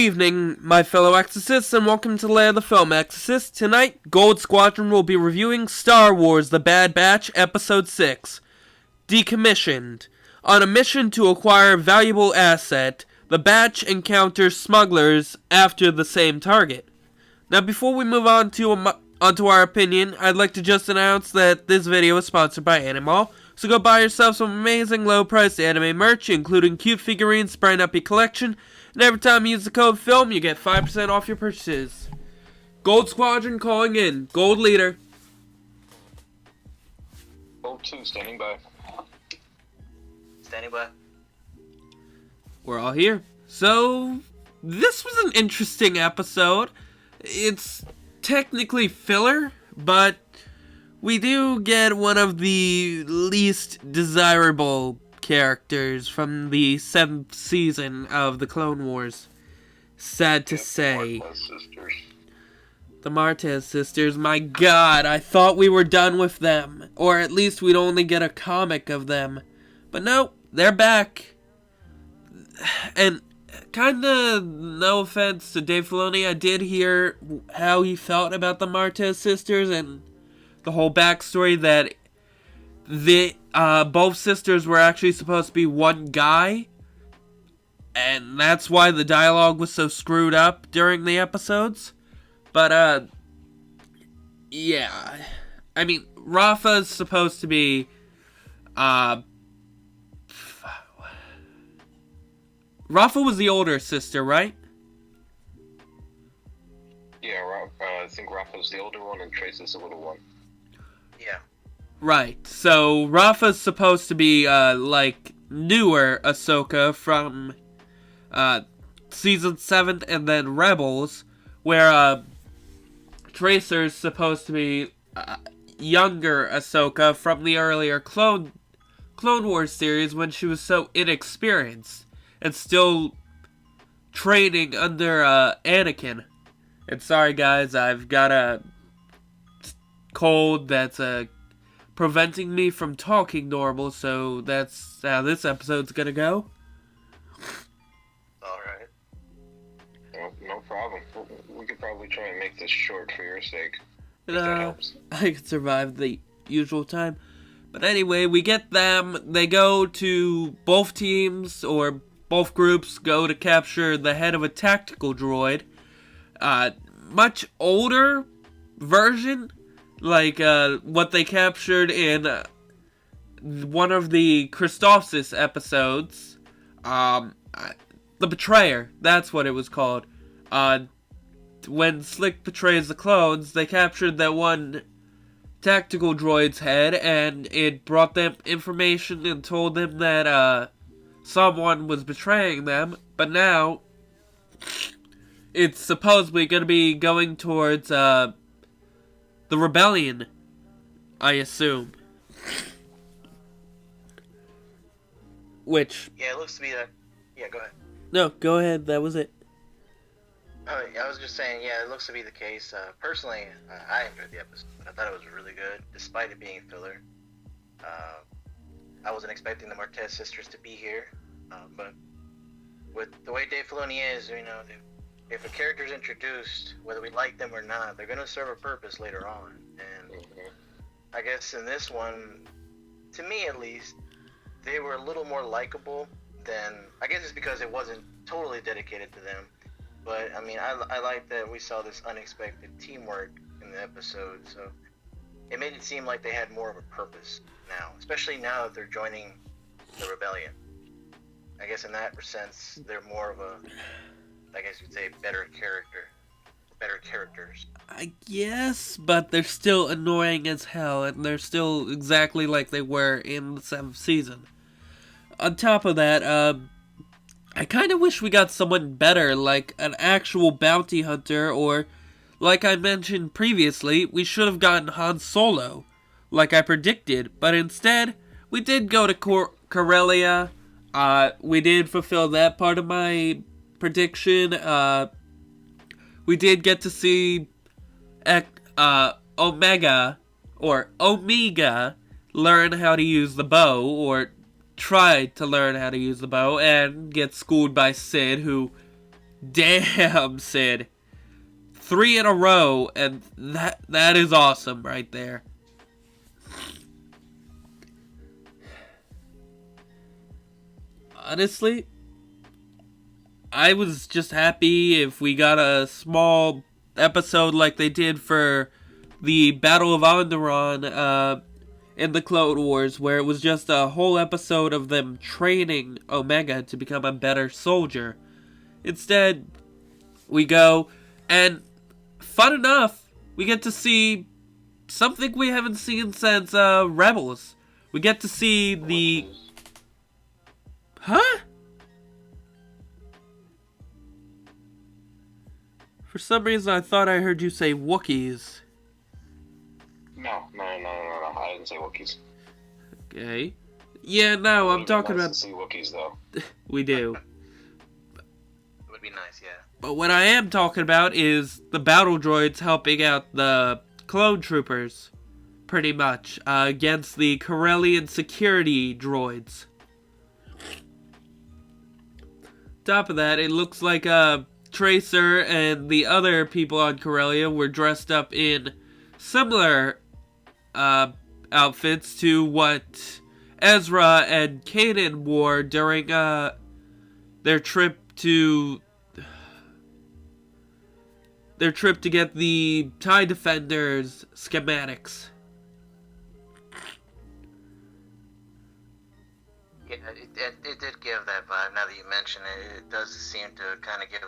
evening, my fellow Exorcists, and welcome to Lair the Film Exorcist. Tonight, Gold Squadron will be reviewing Star Wars The Bad Batch, Episode 6, Decommissioned. On a mission to acquire a valuable asset, the Batch encounters smugglers after the same target. Now, before we move on onto our opinion, I'd like to just announce that this video is sponsored by Animal. So go buy yourself some amazing low-priced anime merch, including cute figurines, brighten up your collection, and every time you use the code FILM, you get 5% off your purchases. Gold Squadron calling in. Gold Leader. Gold 2, standing by. Standing by. We're all here. So, this was an interesting episode. It's technically filler, but we do get one of the least desirable characters from the 7th season of the Clone Wars. Sad to say. The Martez sisters, my god, I thought we were done with them. Or at least we'd only get a comic of them. But no, they're back. And kinda, no offense to Dave Filoni, I did hear how he felt about the Martez sisters and the whole backstory that both sisters were actually supposed to be one guy, and that's why the dialogue was so screwed up during the episodes. But, yeah. I mean, Rafa's supposed to be, Rafa was the older sister, right? Yeah, I think Rafa's the older one and Trace is the little one. Yeah. Right, so Rafa's supposed to be, newer Ahsoka from, Season 7 and then Rebels, where, Tracer's supposed to be, younger Ahsoka from the earlier Clone Wars series when she was so inexperienced and still training under, Anakin. And sorry guys, I've got a cold that's, preventing me from talking normal, so that's how this episode's gonna go. Alright. No problem. We could probably try and make this short for your sake. If that helps. I could survive the usual time. But anyway, we get them. They go to both teams, or both groups, go to capture the head of a tactical droid. Much older version. Like, what they captured in one of the Christophsis episodes. The Betrayer. That's what it was called. When Slick betrays the clones, they captured that one tactical droid's head, and it brought them information and told them that, someone was betraying them. But now, it's supposedly going to be going towards, the rebellion, I assume. Which... Yeah, it looks to be that... Yeah, go ahead. No, go ahead, that was it. Oh, I was just saying, yeah, it looks to be the case. Personally, I enjoyed the episode. I thought it was really good, despite it being filler. I wasn't expecting the Martez sisters to be here, but with the way Dave Filoni is, you know, if a character's introduced, whether we like them or not, they're going to serve a purpose later on. And I guess in this one, to me at least, they were a little more likable than... I guess it's because it wasn't totally dedicated to them. But, I mean, I like that we saw this unexpected teamwork in the episode. So it made it seem like they had more of a purpose now. Especially now that they're joining the rebellion. I guess in that sense, they're more of a... I guess you'd say better characters. I guess, but they're still annoying as hell, and they're still exactly like they were in the 7th season. On top of that, I kind of wish we got someone better, like an actual bounty hunter, or, like I mentioned previously, we should have gotten Han Solo, like I predicted, but instead, we did go to Corellia. We did fulfill that part of my prediction. We did get to see Omega learn how to use the bow, or try to learn how to use the bow, and get schooled by Sid, who Damn, Sid. 3 in a row, and that is awesome right there. Honestly, I was just happy if we got a small episode like they did for the Battle of Onderon in the Clone Wars, where it was just a whole episode of them training Omega to become a better soldier. Instead, we go, and fun enough, we get to see something we haven't seen since Rebels. We get to see the... Huh? For some reason, I thought I heard you say Wookiees. No. I didn't say Wookiees. Okay. Yeah, no, I'm talking about... to see Wookiees, though. We do. It would be nice, yeah. But what I am talking about is the battle droids helping out the clone troopers, pretty much, against the Corellian security droids. Top of that, it looks like Tracer and the other people on Corellia were dressed up in similar outfits to what Ezra and Kanan wore during their trip to get the TIE Defenders schematics. Yeah, it did give that vibe. Now that you mention it, it does seem to kind of give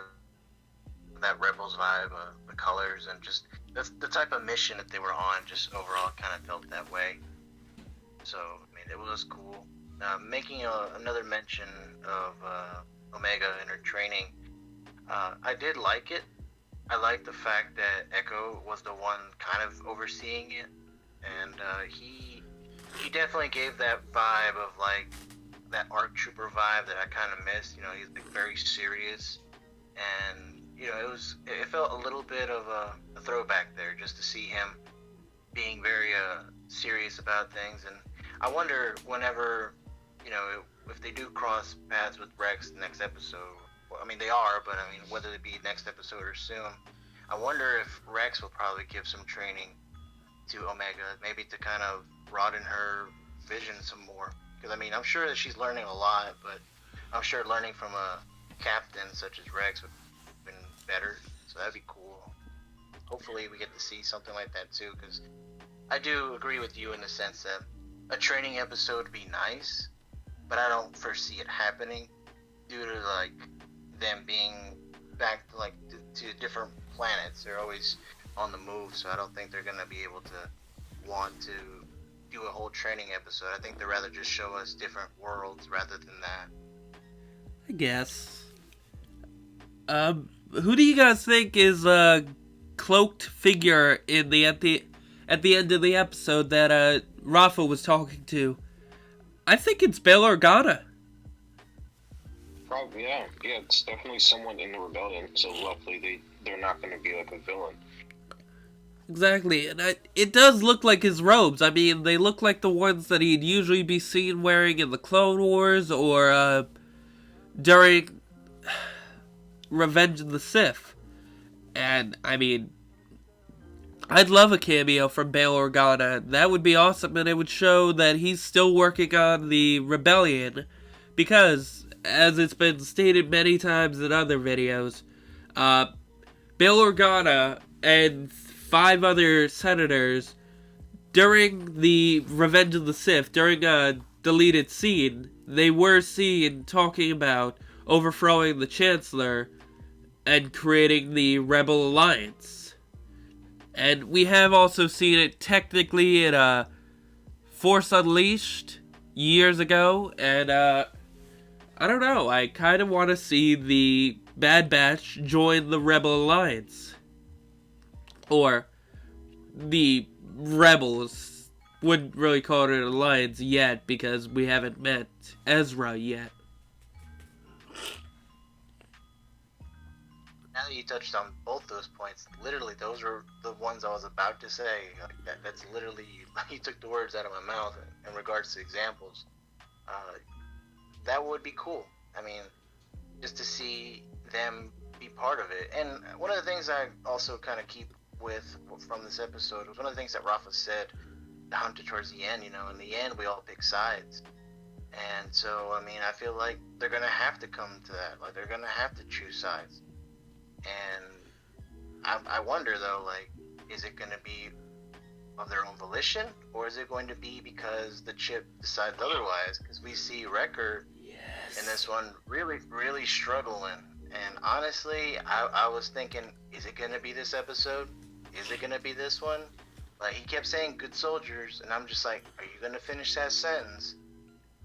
that Rebels vibe, the colors, and just the type of mission that they were on. Just overall, kind of felt that way. So, I mean, it was cool. Making another mention of Omega and her training, I did like it. I like the fact that Echo was the one kind of overseeing it, and he definitely gave that vibe of like that ARC Trooper vibe that I kind of missed. You know, he's like very serious, and you know, it felt a little bit of a throwback there, just to see him being very serious about things. And I wonder whenever, you know, if they do cross paths with Rex next episode. Well, I mean, they are, but I mean, whether it be next episode or soon, I wonder if Rex will probably give some training to Omega, maybe to kind of broaden her vision some more. Because, I mean, I'm sure that she's learning a lot, but I'm sure learning from a captain such as Rex would have been better. So that'd be cool. Hopefully we get to see something like that too, because I do agree with you in the sense that a training episode would be nice, but I don't foresee it happening due to, like, them being back to, like, to different planets. They're always on the move, so I don't think they're going to be able to want to do a whole training episode. I think they'd rather just show us different worlds rather than that. I guess. Who do you guys think is a cloaked figure in at the end of the episode that Rafa was talking to? I think it's Bail Organa. Probably, yeah. Yeah, it's definitely someone in the rebellion, so luckily they're not going to be like a villain. Exactly, and it does look like his robes. I mean, they look like the ones that he'd usually be seen wearing in the Clone Wars or during Revenge of the Sith. And, I mean, I'd love a cameo from Bail Organa. That would be awesome, and it would show that he's still working on the rebellion. Because, as it's been stated many times in other videos, Bail Organa and 5 other senators, during the Revenge of the Sith, during a deleted scene, they were seen talking about overthrowing the Chancellor and creating the Rebel Alliance. And we have also seen it technically in Force Unleashed years ago, and I don't know, I kind of want to see the Bad Batch join the Rebel Alliance. Or the Rebels. Wouldn't really call it an alliance yet because we haven't met Ezra yet. Now that you touched on both those points, literally those were the ones I was about to say. That's literally, you took the words out of my mouth in regards to examples. That would be cool. I mean, just to see them be part of it. And one of the things I also kind of keep with from this episode was one of the things that Rafa said down to towards the end. You know, in the end, we all pick sides. And so, I mean, I feel like they're going to have to come to that. Like, they're going to have to choose sides. And I wonder, though, like, is it going to be of their own volition? Or is it going to be because the chip decides otherwise? Because we see Wrecker in this one really, really struggling. And honestly, I was thinking, is it going to be this episode? Is it going to be this one? Like, he kept saying good soldiers. And I'm just like, are you going to finish that sentence?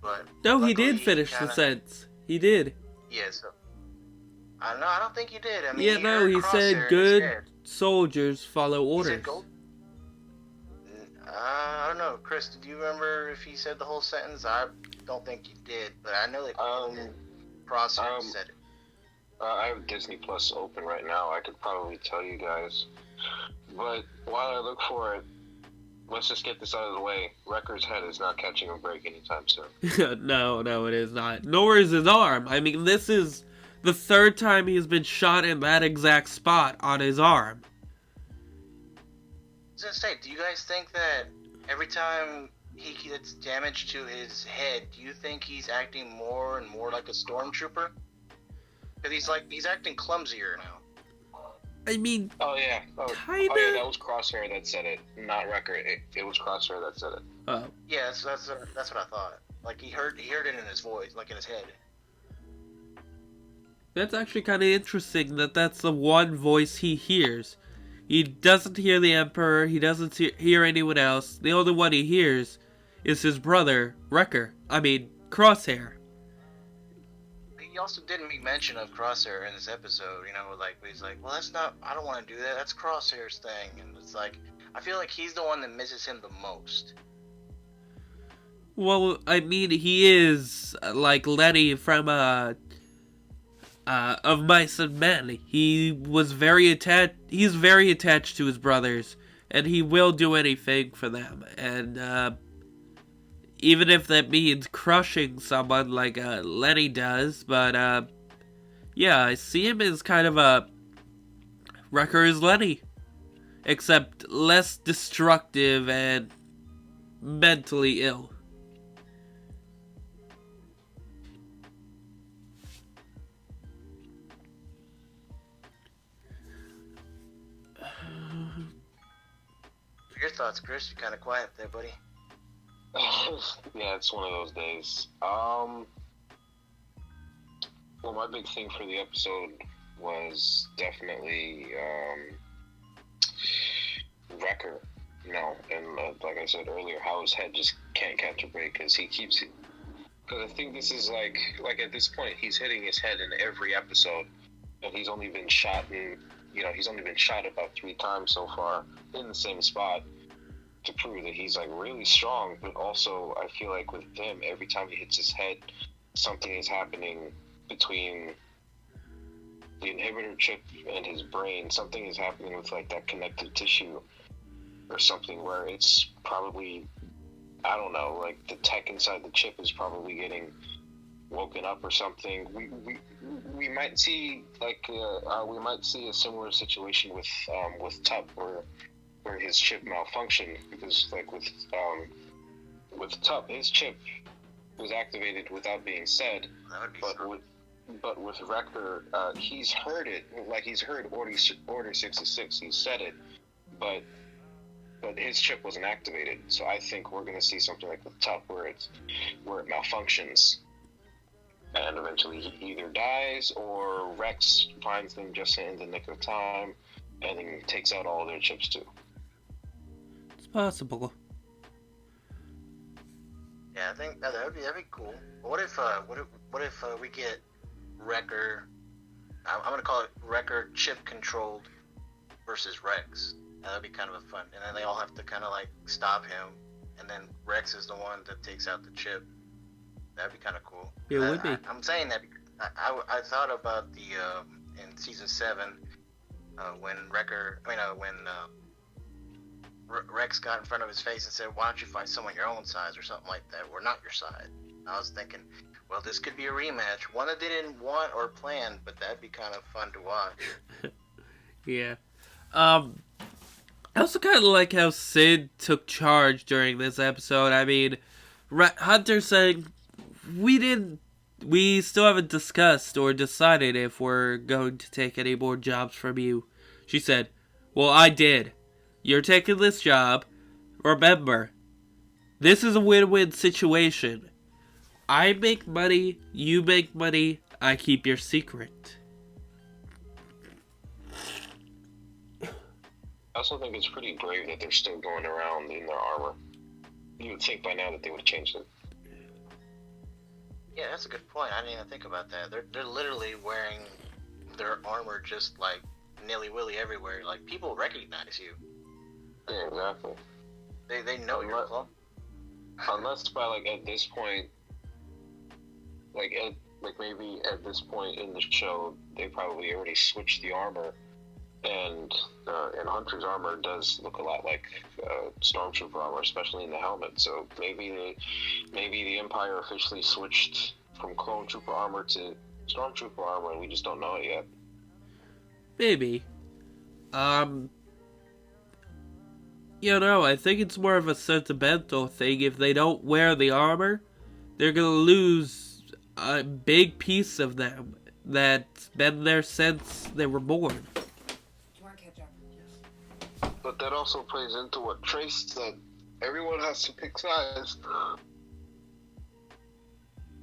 But no, he did finish the sentence. He did. Yeah, so I don't think he did. I mean, yeah, no, he said good soldiers follow orders. He said gold? I don't know, Chris. Did you remember if he said the whole sentence? I don't think he did, but I know that Crosshair said it. I have Disney Plus open right now. I could probably tell you guys, but while I look for it, let's just get this out of the way. Wrecker's head is not catching a break anytime soon. No, it is not. Nor is his arm. I mean, this is the third time he's been shot in that exact spot on his arm. I was gonna say, do you guys think that every time he gets damage to his head, do you think he's acting more and more like a stormtrooper? Because he's acting clumsier now. I mean, kinda. Oh yeah, that was Crosshair that said it, not Wrecker. It was Crosshair that said it. Oh. Yeah, that's what I thought. Like he heard it in his voice, like in his head. That's actually kind of interesting that that's the one voice he hears. He doesn't hear the Emperor, he doesn't hear anyone else. The only one he hears is his brother, Wrecker. I mean, Crosshair. He also didn't make mention of Crosshair in this episode, you know, like, he's like, well, I don't want to do that, that's Crosshair's thing. And it's like, I feel like he's the one that misses him the most. Well, I mean, he is like Lenny from, of Mice and Men. He's very attached to his brothers, and he will do anything for them. And, even if that means crushing someone like Lenny does, but yeah, I see him as kind of a Wrecker as Lenny, except less destructive and mentally ill. Your thoughts, Chris? You're kind of quiet there, buddy. Yeah, it's one of those days. Well, my big thing for the episode was definitely Wrecker, you know, and like I said earlier, how his head just can't catch a break because he keeps it. Because I think this is like at this point, he's hitting his head in every episode, and he's only been shot about 3 times so far in the same spot, to prove that he's like really strong. But also, I feel like with him, every time he hits his head, something is happening between the inhibitor chip and his brain. Something is happening with like that connective tissue or something, where it's probably, I don't know, like the tech inside the chip is probably getting woken up or something. We might see a similar situation with Tup, where his chip malfunctioned, because like with Tup, his chip was activated without being said, but with Wrecker, he's heard it, like he's heard Order 66, he said it, but his chip wasn't activated. So I think we're going to see something like with Tup, where it malfunctions, and eventually he either dies or Rex finds them just in the nick of time and then takes out all their chips too. It's possible. Yeah, I think that'd be cool. But what if we get Wrecker? I'm gonna call it Wrecker chip controlled versus Rex. That'd be kind of a fun. And then they all have to kind of like stop him, and then Rex is the one that takes out the chip. That'd be kind of cool. It would be. I'm saying that because I thought about the in season 7 when Rex got in front of his face and said, "Why don't you fight someone your own size or something like that? We're not your side." I was thinking, well, this could be a rematch. One I didn't want or plan, but that'd be kind of fun to watch. Yeah. I also kind of like how Sid took charge during this episode. I mean, Hunter saying, we still haven't discussed or decided if we're going to take any more jobs from you. She said, well, I did. You're taking this job. Remember, this is a win-win situation. I make money, you make money, I keep your secret. I also think it's pretty brave that they're still going around in their armor. You would think by now that they would have changed it. Yeah, that's a good point. I didn't even think about that. They're literally wearing their armor just like nilly-willy everywhere. Like, people recognize you. Yeah, exactly. They know you're a clone. Unless by, like, at this point, like maybe at this point in the show, they probably already switched the armor, and Hunter's armor does look a lot like Stormtrooper armor, especially in the helmet. So maybe the Empire officially switched from Clone Trooper armor to Stormtrooper armor, and we just don't know it yet. Maybe. I think it's more of a sentimental thing. If they don't wear the armor, they're gonna lose a big piece of them that's been there since they were born. But that also plays into what Trace said. Everyone has to pick sides.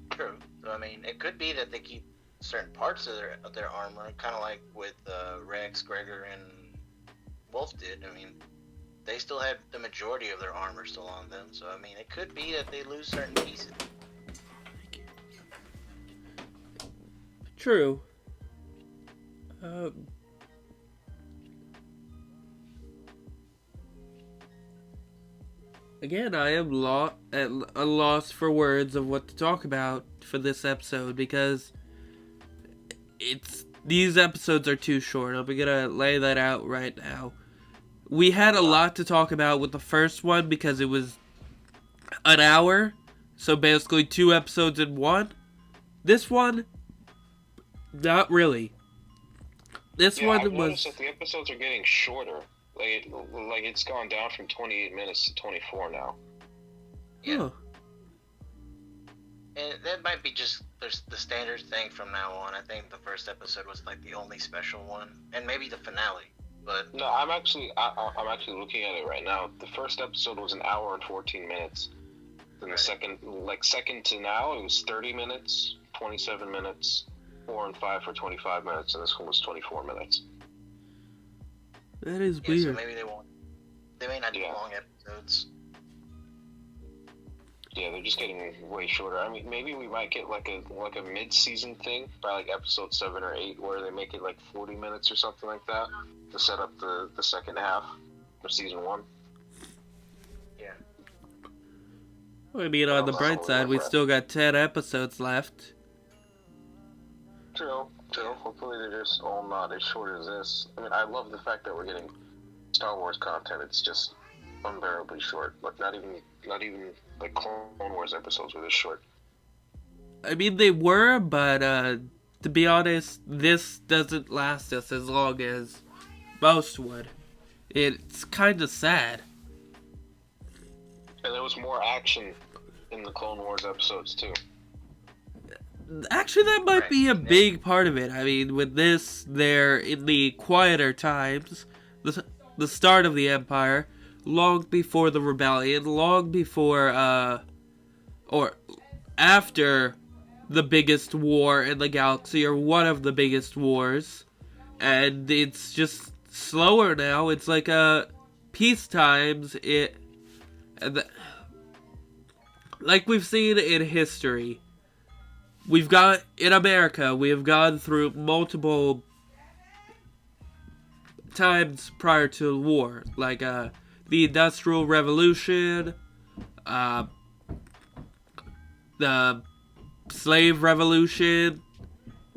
True. So, I mean, it could be that they keep certain parts of their armor, kind of like with Rex, Gregor, and Wolf did. I mean, they still have the majority of their armor still on them. So, I mean, it could be that they lose certain pieces. True. Again, I am at a loss for words of what to talk about for this episode, because these episodes are too short. I'm gonna lay that out right now. We had a lot to talk about with the first one because it was an hour, so basically 2 episodes in one. This one, not really. This one I've was. noticed that the episodes are getting shorter. Like it's gone down from 28 minutes to 24 now. Yeah. Huh. And that might be just the standard thing from now on. I think the first episode was like the only special one, and maybe the finale. But no, I'm actually looking at it right now. The first episode was an hour and 14 minutes. Then the second to now, it was 30 minutes, 27 minutes, 4 and 5 for 25 minutes, and this one was 24 minutes. That is yeah, weird. So maybe they won't. They may not do long episodes. Yeah, they're just getting way shorter. I mean, maybe we might get like a mid-season thing by like episode 7 or 8, where they make it like 40 minutes or something like that to set up the second half of season 1. Yeah. I mean, on the bright side, we still got 10 episodes left. True. Hopefully they're just all not as short as this. I mean, I love the fact that we're getting Star Wars content. It's just unbearably short. Like not even like Clone Wars episodes were this short. I mean, they were, but to be honest, this doesn't last us as long as most would. It's kind of sad. And there was more action in the Clone Wars episodes too. Actually, that might be a big part of it. I mean, with this, they're in the quieter times, the start of the Empire, long before the Rebellion, long before, or after the biggest war in the galaxy, or one of the biggest wars, and it's just slower now. It's like, peace times, like we've seen in history. In America, we have gone through multiple times prior to the war, like the Industrial Revolution, the Slave Revolution.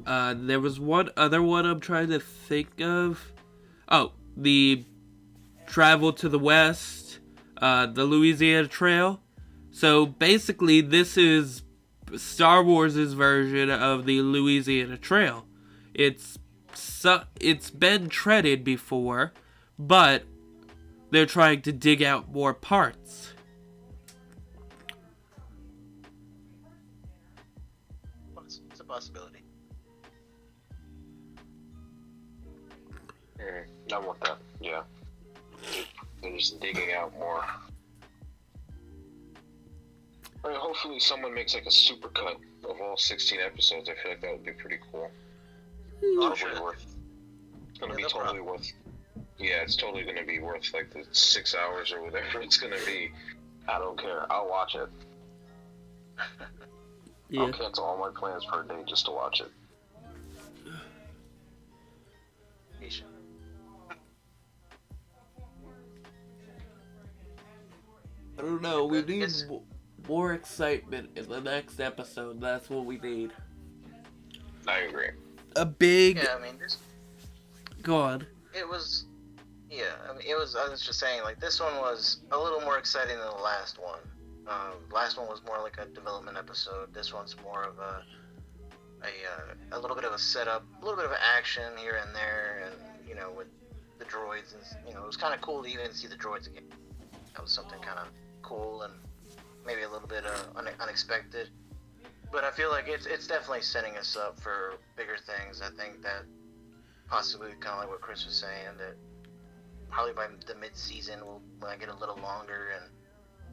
There was one other one I'm trying to think of. Oh, the Travel to the West, the Louisiana Trail. So basically, this is Star Wars' version of the Louisiana Trail. It's been treaded before, but they're trying to dig out more parts. It's a possibility. I'm with that. Yeah, they're just digging out more. I mean, hopefully someone makes like a super cut of all 16 episodes. I feel like that would be pretty cool. Totally worth. It's gonna be totally worth. Yeah, it's totally gonna be worth like the 6 hours or whatever it's gonna be. I don't care. I'll watch it. Yeah. I'll cancel all my plans for a day just to watch it. I don't know. We need more excitement in the next episode. That's what we need. I agree. A big. Yeah, I mean, Go on. it was. Yeah, I mean, it was. I was just saying, like, this one was a little more exciting than the last one. Last one was more like a development episode. This one's more of a little bit of a setup, a little bit of action here and there, and with the droids, and it was kind of cool to even see the droids again. That was something kind of cool and maybe a little bit unexpected. But I feel like it's definitely setting us up for bigger things. I think that possibly kind of like what Chris was saying, that probably by the mid-season we'll get a little longer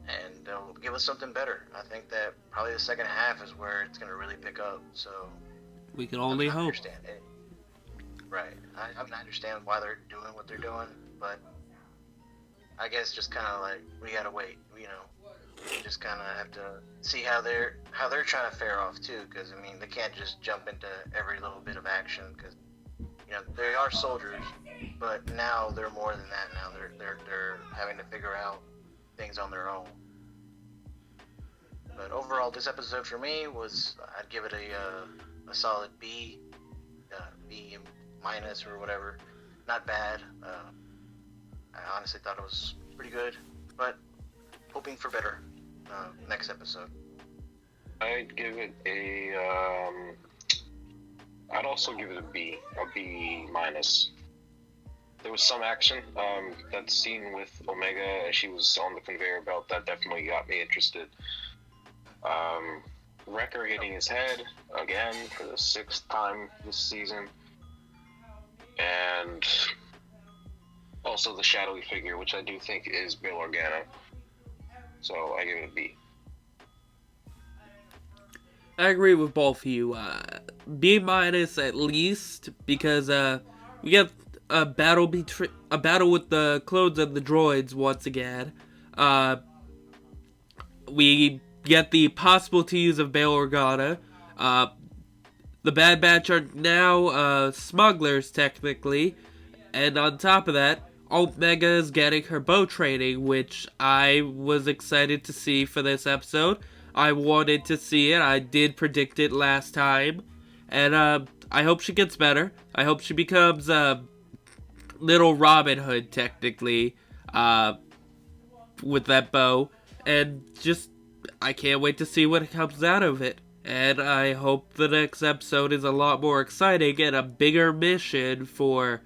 and they'll give us something better. I think that probably the second half is where it's going to really pick up. So we can only hope. Understand it. Right. I understand why they're doing what they're doing, but I guess just kind of like we gotta wait. We just kind of have to see how they're trying to fare off too, because I mean they can't just jump into every little bit of action, because they are soldiers, but now they're more than that. Now they're having to figure out things on their own. But overall, this episode for me was, I'd give it a solid B, B minus or whatever. Not bad. I honestly thought it was pretty good, but hoping for better next episode. I'd give it I'd also give it a B minus. There was some action. That scene with Omega as she was on the conveyor belt, that definitely got me interested. Wrecker hitting his head again for the 6th time this season. And also the shadowy figure, which I do think is Bail Organa. So I give it a B. I agree with both of you. B minus at least, because we get a battle with the clones and the droids once again. We get the possibilities of Bail Organa. The Bad Batch are now smugglers, technically. And on top of that, Omega is getting her bow training, which I was excited to see for this episode. I wanted to see it. I did predict it last time. And I hope she gets better. I hope she becomes little Robin Hood, technically, with that bow. And just, I can't wait to see what comes out of it. And I hope the next episode is a lot more exciting and a bigger mission for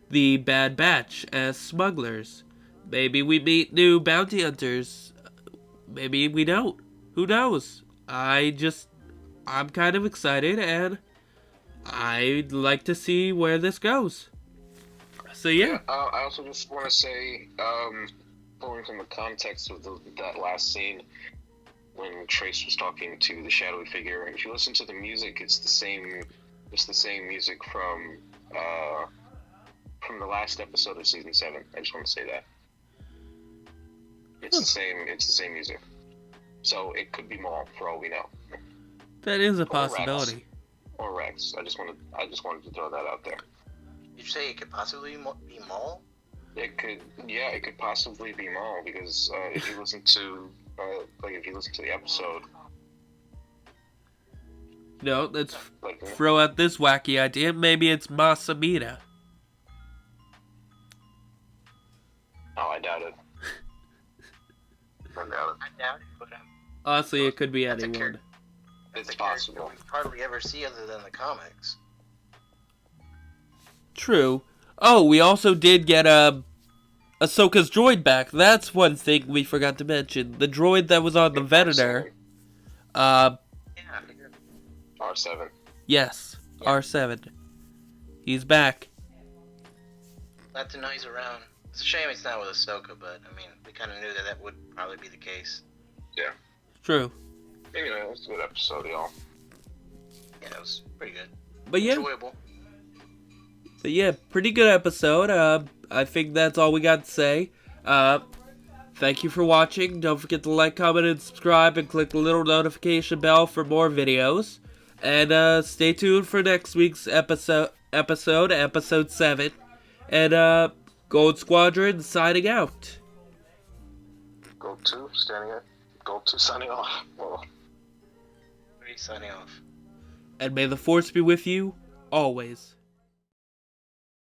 the Bad Batch as smugglers. Maybe we meet new bounty hunters. Maybe we don't. Who knows? I'm kind of excited, and I'd like to see where this goes. So yeah. I also just want to say, pulling from the context of that last scene, when Trace was talking to the shadowy figure, if you listen to the music, it's the same music from the last episode of season 7. I just want to say that it's the same music. So it could be Maul for all we know. That is a possibility. Or Rex. I just wanted to throw that out there. Did you say it could possibly be Maul? It could possibly be Maul, because if you listen to the episode. No, let's throw out this wacky idea. Maybe it's Masamita. Oh, I doubt it. I doubt it, but honestly, it could be anyone. It's a character possible. we hardly ever see other than the comics. True. Oh, we also did get Ahsoka's droid back. That's one thing we forgot to mention. The droid that was on the Venator. Yeah. R7. Yes, Yeah. R7. He's back. Glad to know he's around. It's a shame it's not with Ahsoka, but I mean, we kind of knew that would probably be the case. Yeah. True. Maybe not. It was a good episode, y'all. Yeah, it was pretty good. But yeah. Enjoyable. But yeah, pretty good episode. I think that's all we got to say. Thank you for watching. Don't forget to like, comment, and subscribe, and click the little notification bell for more videos. And stay tuned for next week's episode 7. And Gold Squadron signing out. Gold 2 standing up. Gold 2 signing off. Whoa. 3 signing off. And may the Force be with you always.